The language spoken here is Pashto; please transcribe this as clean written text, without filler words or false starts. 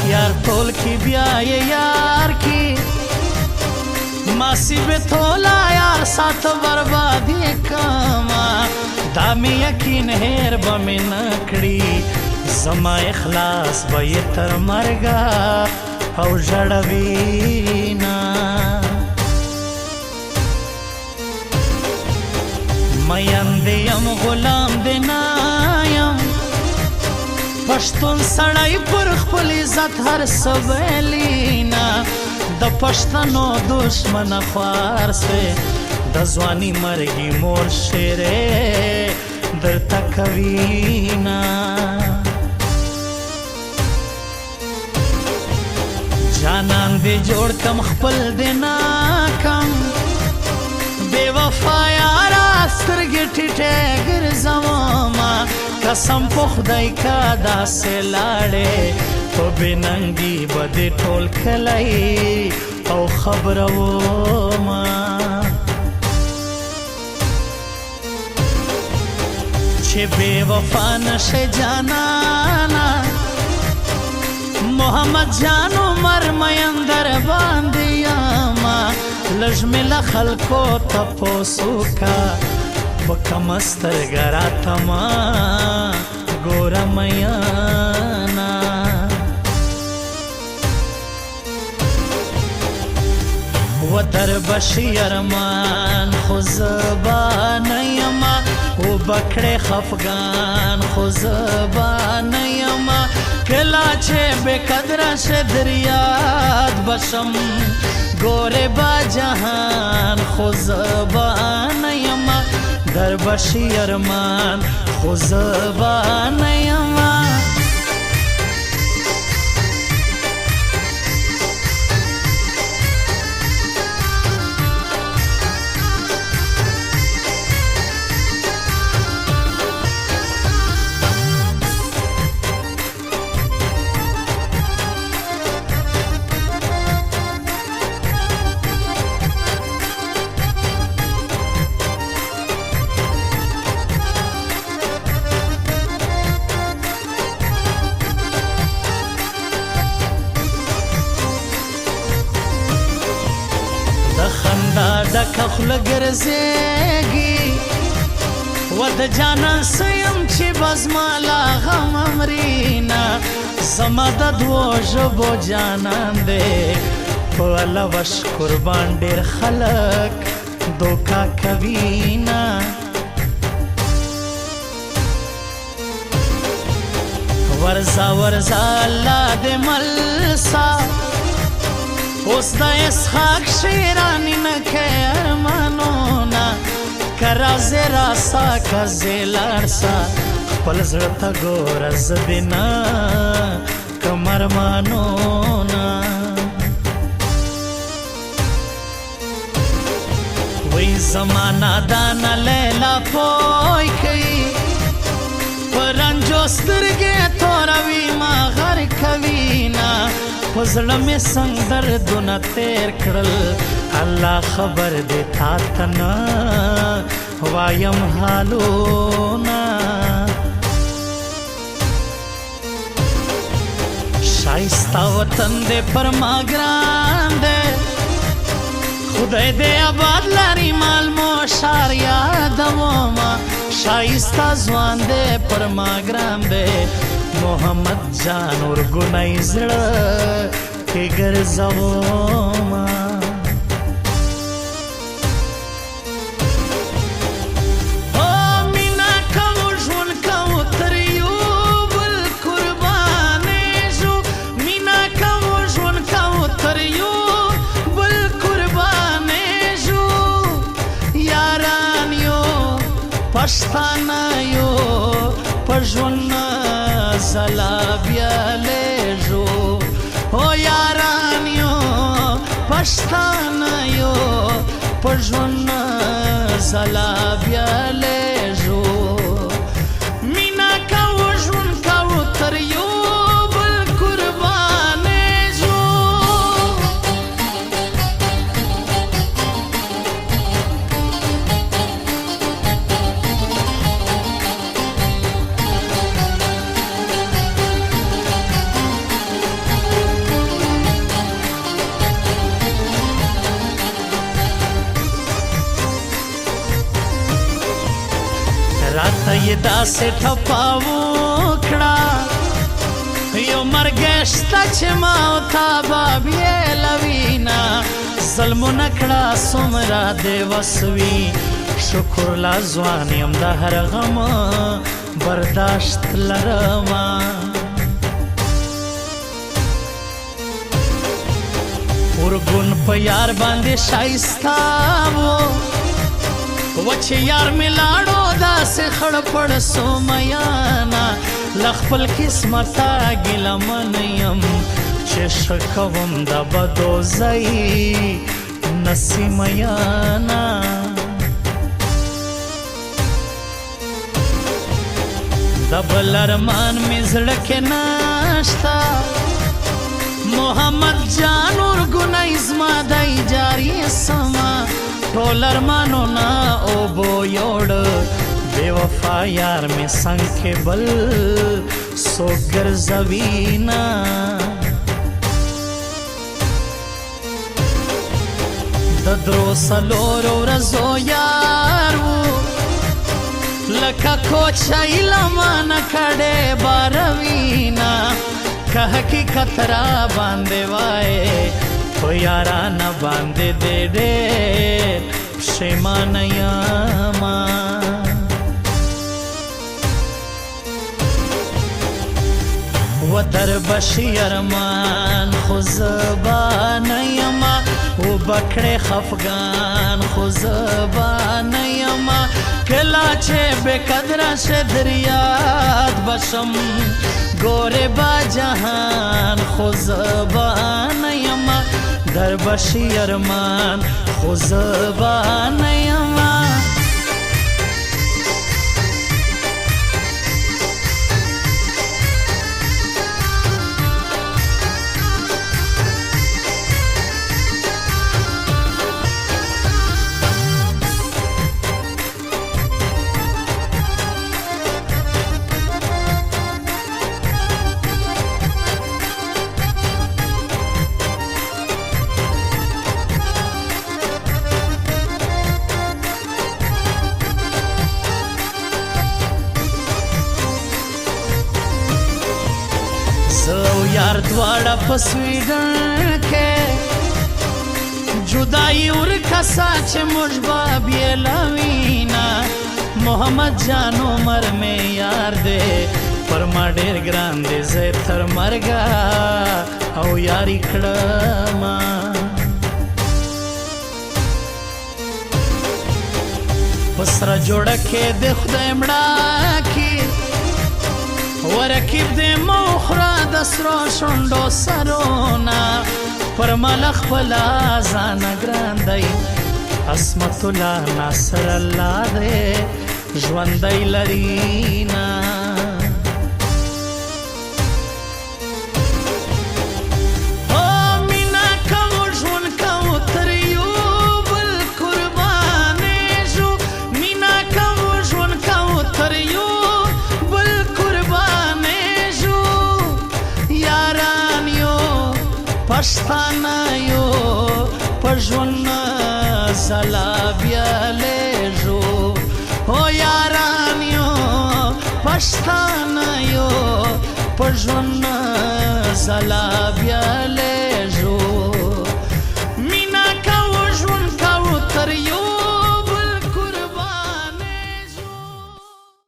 یار ټول کی بیا یار کی ماسی به تولا یار سات بربادی کما دا می یقین هیر بمی نکڑی زما اخلاص بی تر مرگا او جڑوینا مین دیم غلام دینایم پشتون سړی پر خپل عزت هر سویلینا د پښتنو دشمن خوار سه د ځواني مرګي مور شیره درته کوینا جانان دې جوړ کم خپل دې ناکم بے وفا یارا سترګې ټیټې ګرځوما قسم په خدای کا داسې لاړې په بننګي بد ټول کلی او خبروما چې بے وفا نشه جانانا محمد جان عمر میندر باندې یاما لږ مې له خلکو تپوسو کا په کم سترګه راتما ګوره میانا و در بشی ارمان خو زبان یما و بکړې خفغان خو زبان یما کلا چې بے قدر شه دریاد بشم ګوره با جهان خو زبان یما در بشی ارمان خو زبان یما ډکه خوله ګرځېږي و د جانان سیم چې بس ما لا غم امرینا زما د دوو ژبو جانان دی په لوش قربان ډېر خلک دوکا کوینا ورځه ورځه الله دې ملسا اوس د اسحاق شیرانی نکه ارمانونا کرازه راسا کزه لارسا خپل زړه ته ګوره زدینا کم ارمانونا وی زمانا دانا لیلا پوی کئی پرنجو سترګې توروي ما غر کوینا پزړه مې څنګه دردونه تیر کړل الله خبر دې تا ته نه وایم حالونه شایسته وطن دې پر ما ګران دی خدای دې آباد لري مال مو ښار یادومه شایسته ځوان دې پر ما ګران دی محمد جان ورګونی زړه کې ګرځوما او مینا کوو ژوند کوو تر یو بل قربانې شو مینا کوو ژوند کوو تر یو بل قربانې شو یاران یو پښتانه یو په ژوند زلا بیا لیجو او یاران یو پښتان یو پژون زلا بیا لیجو مینا کوو ژوند کوو تر یو بل قربانې جو داسې ټپاو کړه یو مرګ شته چې ما او تا به بېلوینه ظلمونه کړه څومره دې وس وي شکر لا ځوان یم د هر غم برداشت لرمه ورګون په یار باندې ښایسته و چې یار مې لاړو داسې خړ پړ سو میانا له خپل قسمته ګیلمن یم چې ښه کوم د بدو ځای نسي میانا د بل ارمان مې زړه کې نشته محمد جان ورګونی زما دی جاري سما ټول ارمانونه اوبو یوړ بې وفا یار مې څنګ کې بل څوک ګرځوینه د درو څلورو ورځو یار و لکه کوچۍ له مانه کډې باروینه که حقیقت را باندې وای په یارانه باندې دې ډېر پښیمانه یمه و در بشي ارمان خو زه به نه یمه وبکړې خفګان خو زه به نه یمه کله چې بې قدره شه در یاد بشم ګورې با جهان خو زه به نه یمه در بشي ارمان خو زه به نه یمه یار دواړه په سویډن کې جدایي ورکسا چې موږ به بېلوینه محمد جان عمر مې یار دی پر ما ډېر ګران دی زه تر مرګه او یاري کړمه په سره جوړه کې د خدای مړه کې ورکیب دې موخره د سرو شونډو سرونه پر ملخ خپله ځانه ګران دی عصمت الله ناصر الله دی ژوندی لرینه پښتانه یو په ژوند سلا بیالیږو او یاران یو پښتانه یو په ژوند سلا بیالیږو مینا کوو ژوند کوو تر یو